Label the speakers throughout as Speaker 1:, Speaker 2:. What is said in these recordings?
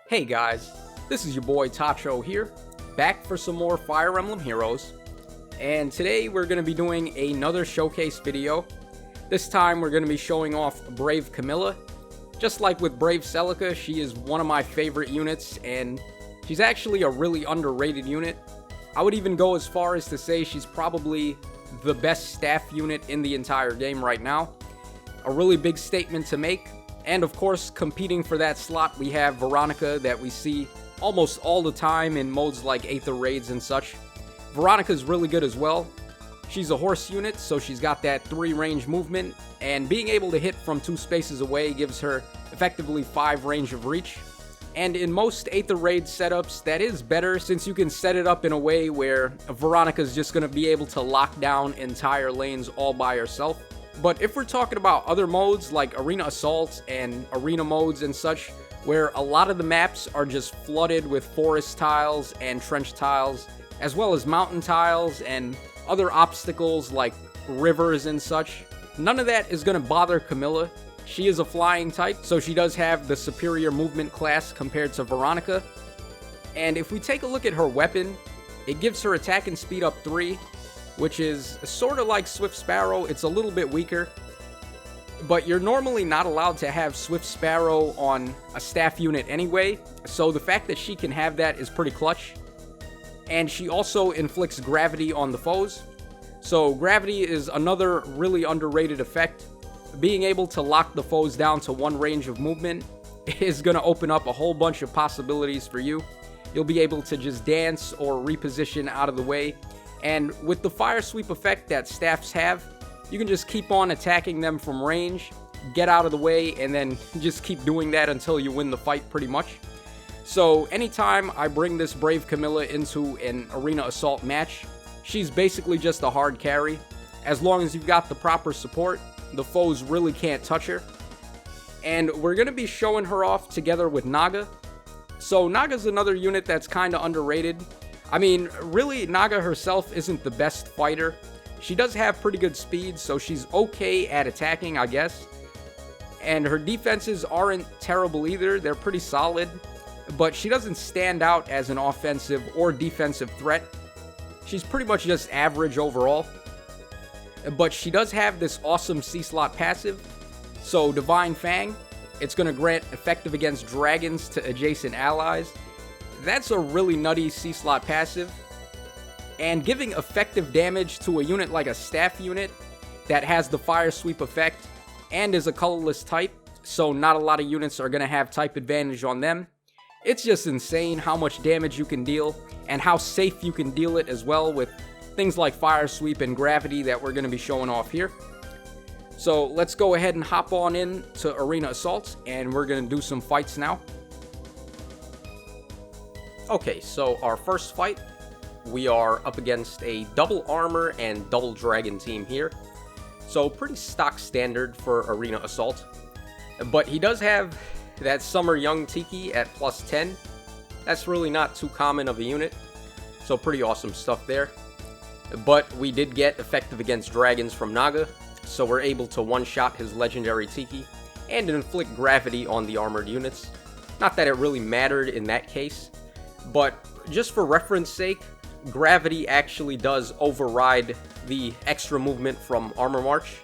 Speaker 1: Hey guys, this is your boy Tacho here, back for some more Fire Emblem Heroes, and today we're going to be doing another showcase video. This time we're going to be showing off Brave Camilla. Just like with Brave Celica, she is one of my favorite units, and she's actually a really underrated unit. I would even go as far as to say she's probably the best staff unit in the entire game right now. A really big statement to make. And of course, competing for that slot, we have Veronica that we see almost all the time in modes like Aether Raids and such. Veronica's really good as well. She's a horse unit, so she's got that 3 range movement, and being able to hit from 2 spaces away gives her effectively 5 range of reach. And in most Aether Raid setups, that is better since you can set it up in a way where Veronica's just going to be able to lock down entire lanes all by herself. But if we're talking about other modes like Arena Assault and Arena modes and such, where a lot of the maps are just flooded with forest tiles and trench tiles, as well as mountain tiles and other obstacles like rivers and such, none of that is going to bother Camilla. She is a flying type, so she does have the superior movement class compared to Veronica. And if we take a look at her weapon, it gives her attack and speed up 3, which is sort of like Swift Sparrow. It's a little bit weaker, but you're normally not allowed to have Swift Sparrow on a staff unit anyway, so the fact that she can have that is pretty clutch. And she also inflicts gravity on the foes, so gravity is another really underrated effect. Being able to lock the foes down to 1 range of movement is going to open up a whole bunch of possibilities for you. You'll be able to just dance or reposition out of the way. And with the fire sweep effect that staffs have, you can just keep on attacking them from range, get out of the way, and then just keep doing that until you win the fight pretty much. So anytime I bring this Brave Camilla into an Arena Assault match, she's basically just a hard carry. As long as you've got the proper support, the foes really can't touch her. And we're going to be showing her off together with Naga. So Naga's another unit that's kind of underrated. I mean, really, Naga herself isn't the best fighter. She does have pretty good speed, so she's okay at attacking, I guess. And her defenses aren't terrible either. They're pretty solid. But she doesn't stand out as an offensive or defensive threat. She's pretty much just average overall. But she does have this awesome C-slot passive. So Divine Fang, it's going to grant effective against dragons to adjacent allies. That's a really nutty C-slot passive, and giving effective damage to a unit like a staff unit that has the fire sweep effect and is a colorless type, so not a lot of units are going to have type advantage on them. It's just insane how much damage you can deal and how safe you can deal it as well with things like fire sweep and gravity that we're going to be showing off here. So let's go ahead and hop on in to Arena Assault, and we're going to do some fights now. Okay, so our first fight, we are up against a double armor and double dragon team here. So pretty stock standard for Arena Assault. But he does have that Summer Young Tiki at +10. That's really not too common of a unit. So pretty awesome stuff there. But we did get effective against dragons from Naga. So we're able to one-shot his legendary Tiki and inflict gravity on the armored units. Not that it really mattered in that case. But just for reference sake, gravity actually does override the extra movement from Armor March.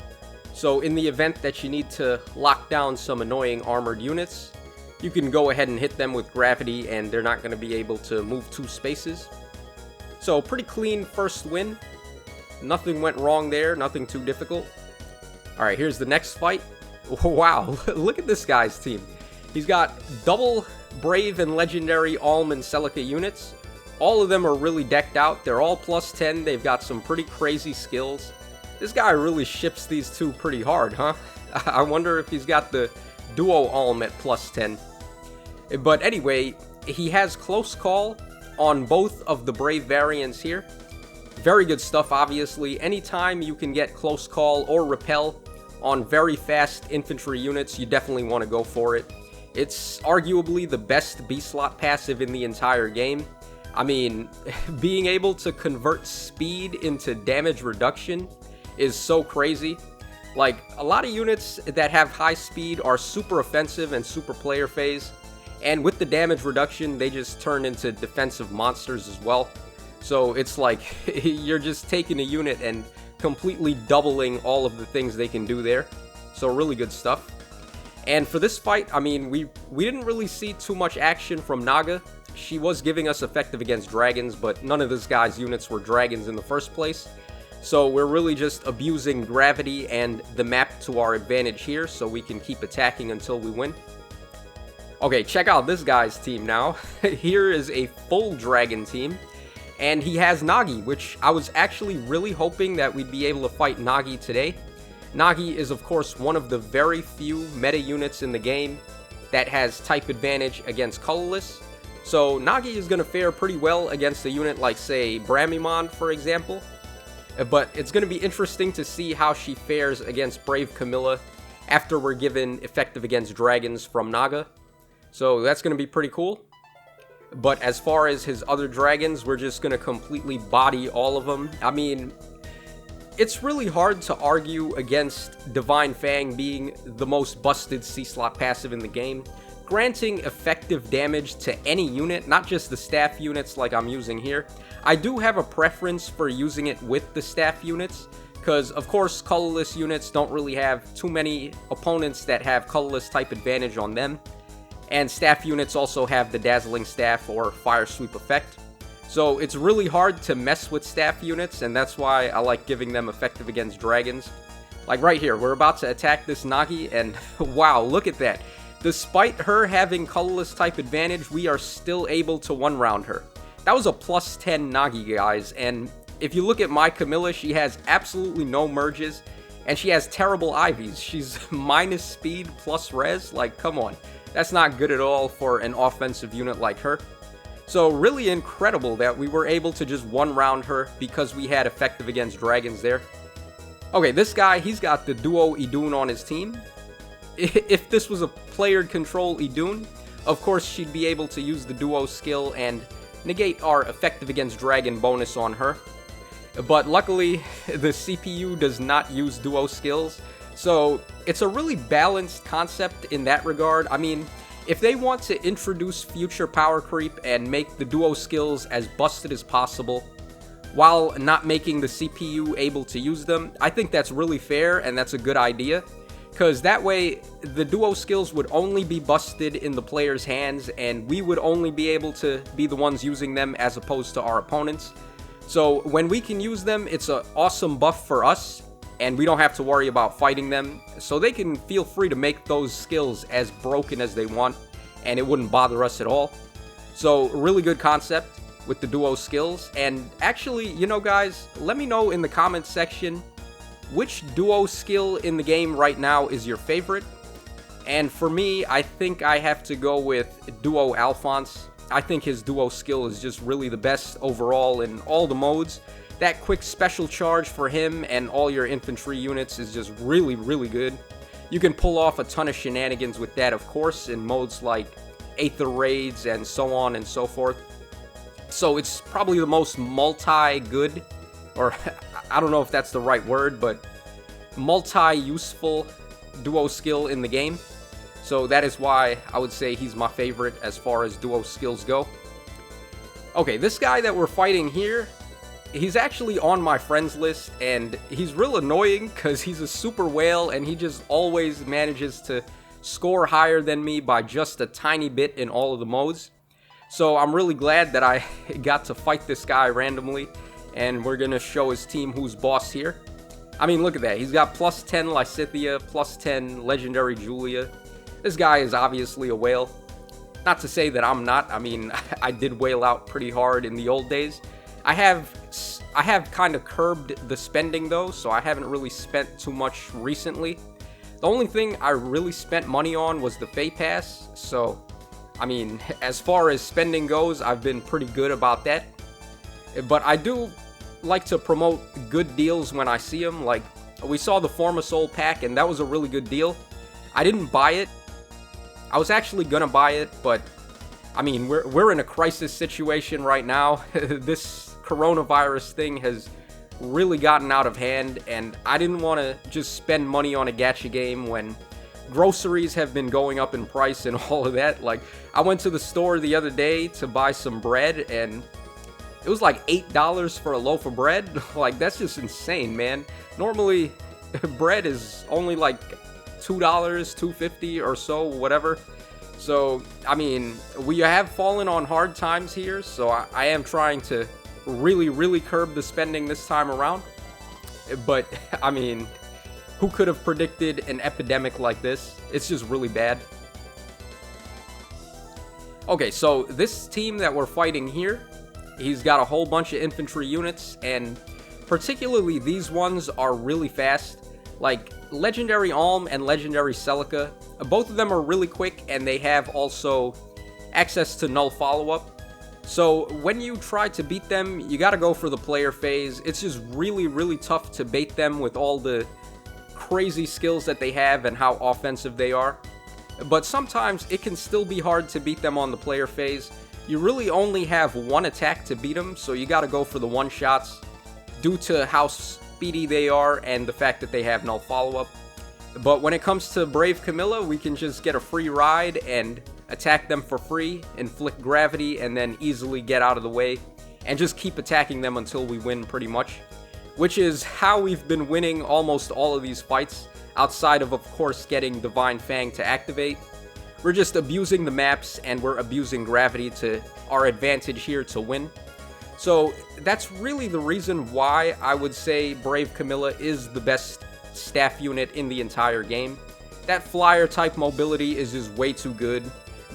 Speaker 1: So in the event that you need to lock down some annoying armored units, you can go ahead and hit them with gravity and they're not going to be able to move 2 spaces. So pretty clean first win. Nothing went wrong there, nothing too difficult. Alright, here's the next fight. Wow, look at this guy's team. He's got double Brave and Legendary Alm and Celica units. All of them are really decked out. They're all +10. They've got some pretty crazy skills. This guy really ships these two pretty hard, huh? I wonder if he's got the Duo Alm at +10. But anyway, he has Close Call on both of the Brave variants here. Very good stuff, obviously. Anytime you can get Close Call or Repel on very fast infantry units, you definitely want to go for it. It's arguably the best B-slot passive in the entire game. I mean, being able to convert speed into damage reduction is so crazy. Like, a lot of units that have high speed are super offensive and super player phase, And with the damage reduction, they just turn into defensive monsters as well. So it's like you're just taking a unit and completely doubling all of the things they can do there. So really good stuff. And for this fight, I mean, we didn't really see too much action from Naga. She was giving us effective against dragons, but none of this guy's units were dragons in the first place. So we're really just abusing gravity and the map to our advantage here, so we can keep attacking until we win. Okay, check out this guy's team now. Here is a full dragon team, and he has Nagi, which I was actually really hoping that we'd be able to fight Nagi today. Nagi is of course one of the very few meta units in the game that has type advantage against colorless. So Nagi is going to fare pretty well against a unit like, say, Bramimon, for example. But it's going to be interesting to see how she fares against Brave Camilla after we're given effective against dragons from Naga. So that's going to be pretty cool. But as far as his other dragons, we're just going to completely body all of them. I mean, it's really hard to argue against Divine Fang being the most busted C-slot passive in the game. Granting effective damage to any unit, not just the staff units like I'm using here. I do have a preference for using it with the staff units, because of course colorless units don't really have too many opponents that have colorless type advantage on them, and staff units also have the Dazzling Staff or Fire Sweep effect. So it's really hard to mess with staff units, and that's why I like giving them effective against dragons. Like right here, we're about to attack this Nagi, and wow, look at that. Despite her having colorless type advantage, we are still able to one-round her. That was a plus 10 Nagi, guys, and if you look at my Camilla, she has absolutely no merges, and she has terrible IVs. She's minus speed plus res, like, come on. That's not good at all for an offensive unit like her. So really incredible that we were able to just one-round her because we had effective against dragons there. Okay, this guy, he's got the Duo Idun on his team. If this was a player control Idun, of course she'd be able to use the Duo skill and negate our effective against dragon bonus on her. But luckily, the CPU does not use Duo skills, so it's a really balanced concept in that regard. I mean, if they want to introduce future power creep and make the Duo skills as busted as possible, while not making the CPU able to use them, I think that's really fair and that's a good idea. Because that way, the Duo skills would only be busted in the player's hands, and we would only be able to be the ones using them as opposed to our opponents. So when we can use them, it's an awesome buff for us, and we don't have to worry about fighting them. So they can feel free to make those skills as broken as they want, and it wouldn't bother us at all. So really good concept with the Duo skills. And actually, you know guys, let me know in the comments section which Duo skill in the game right now is your favorite. And for me, I think I have to go with Duo Alphonse. I think his Duo skill is just really the best overall in all the modes. That quick special charge for him and all your infantry units is just really, really good. You can pull off a ton of shenanigans with that, of course, in modes like Aether Raids and so on and so forth. So it's probably the most multi-good, or I don't know if that's the right word, but multi-useful Duo skill in the game. So that is why I would say he's my favorite as far as Duo skills go. Okay, this guy that we're fighting here, he's actually on my friends list, and he's real annoying because he's a super whale and he just always manages to score higher than me by just a tiny bit in all of the modes. So I'm really glad that I got to fight this guy randomly, and we're gonna show his team who's boss here. I mean, look at that. He's got plus 10 Lysithea, plus 10 Legendary Julia. This guy is obviously a whale. Not to say that I'm not. I mean, I did whale out pretty hard in the old days. I have kind of curbed the spending though, so I haven't really spent too much recently. The only thing I really spent money on was the Fey Pass, so I mean, as far as spending goes, I've been pretty good about that. But I do like to promote good deals when I see them. Like, we saw the Forma Soul pack, and that was a really good deal. I didn't buy it. I was actually gonna buy it, but I mean, we're in a crisis situation right now. This coronavirus thing has really gotten out of hand, and I didn't want to just spend money on a gacha game when groceries have been going up in price and all of that. Like, I went to the store the other day to buy some bread, and it was like $8 for a loaf of bread. Like, that's just insane, man. Normally, bread is only like $2, $2.50 or so, whatever. So, I mean, we have fallen on hard times here, so I am trying to really curb the spending this time around. But, I mean, who could have predicted an epidemic like this? It's just really bad. Okay, so this team that we're fighting here, he's got a whole bunch of infantry units, and particularly these ones are really fast. Like, Legendary Alm and Legendary Celica, both of them are really quick, and they have also access to null follow-up. So when you try to beat them, you gotta go for the player phase. It's just really tough to bait them with all the crazy skills that they have and how offensive they are. But sometimes it can still be hard to beat them on the player phase. You really only have one attack to beat them, so you gotta go for the one-shots due to how speedy they are and the fact that they have null follow-up. But when it comes to Brave Camilla, we can just get a free ride and attack them for free, inflict gravity, and then easily get out of the way, and just keep attacking them until we win pretty much. Which is how we've been winning almost all of these fights, outside of course, getting Divine Fang to activate. We're just abusing the maps, and we're abusing gravity to our advantage here to win. So that's really the reason why I would say Brave Camilla is the best staff unit in the entire game. That flyer type mobility is just way too good.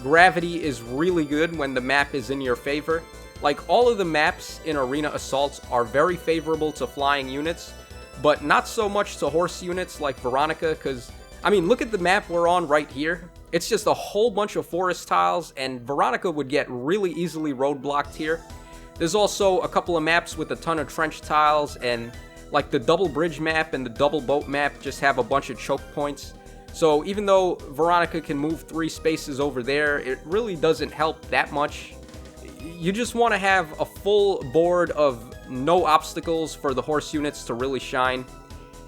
Speaker 1: Gravity is really good when the map is in your favor. Like, all of the maps in Arena Assault are very favorable to flying units, but not so much to horse units like Veronica, because, I mean, look at the map we're on right here. It's just a whole bunch of forest tiles, and Veronica would get really easily roadblocked here. There's also a couple of maps with a ton of trench tiles, and like the double bridge map and the double boat map just have a bunch of choke points. So even though Veronica can move 3 spaces over there, it really doesn't help that much. You just want to have a full board of no obstacles for the horse units to really shine.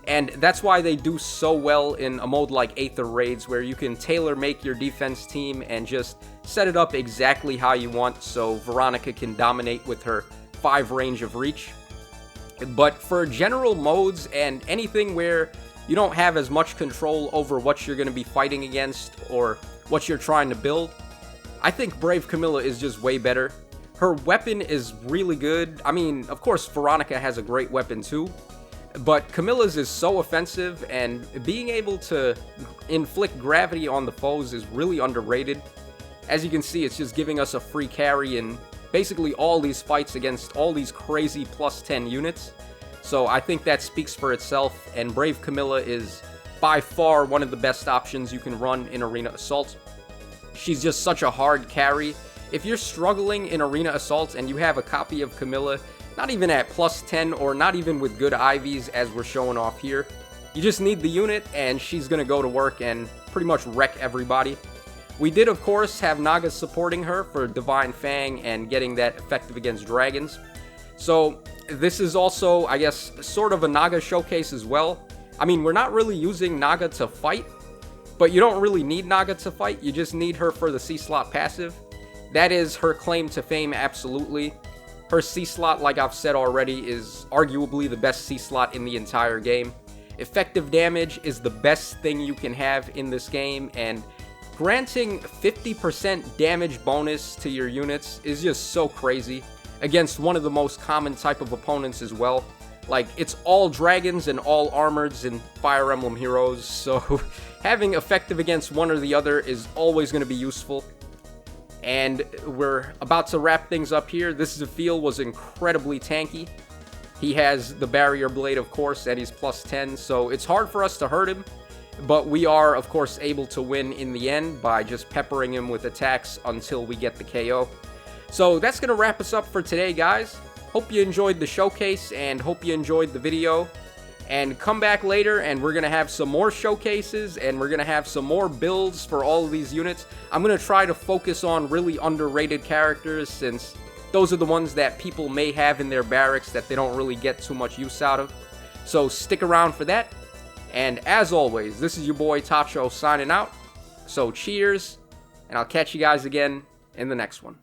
Speaker 1: And that's why they do so well in a mode like Aether Raids, where you can tailor-make your defense team and just set it up exactly how you want so Veronica can dominate with her 5 range of reach. But for general modes and anything where you don't have as much control over what you're going to be fighting against or what you're trying to build, I think Brave Camilla is just way better. Her weapon is really good. I mean, of course, Veronica has a great weapon too, but Camilla's is so offensive, and being able to inflict gravity on the foes is really underrated. As you can see, it's just giving us a free carry in basically all these fights against all these crazy plus 10 units. So I think that speaks for itself, and Brave Camilla is by far one of the best options you can run in Arena Assault. She's just such a hard carry. If you're struggling in Arena Assault and you have a copy of Camilla, not even at plus 10 or not even with good IVs as we're showing off here, you just need the unit and she's going to go to work and pretty much wreck everybody. We did, of course, have Naga supporting her for Divine Fang and getting that effective against dragons. So this is also, I guess, sort of a Naga showcase as well. I mean, we're not really using Naga to fight, but you don't really need Naga to fight. You just need her for the C-slot passive. That is her claim to fame, absolutely. Her C-slot, like I've said already, is arguably the best C-slot in the entire game. Effective damage is the best thing you can have in this game, and granting 50% damage bonus to your units is just so crazy against one of the most common type of opponents as well. Like, it's all dragons and all armoreds in Fire Emblem Heroes, so having effective against one or the other is always going to be useful. And we're about to wrap things up here. This Zephiel was incredibly tanky. He has the barrier blade, of course, and he's plus 10, so it's hard for us to hurt him. But we are, of course, able to win in the end by just peppering him with attacks until we get the KO. So that's going to wrap us up for today, guys. Hope you enjoyed the showcase and hope you enjoyed the video. And come back later and we're going to have some more showcases and we're going to have some more builds for all of these units. I'm going to try to focus on really underrated characters, since those are the ones that people may have in their barracks that they don't really get too much use out of. So stick around for that. And as always, this is your boy Tacho signing out. So cheers, and I'll catch you guys again in the next one.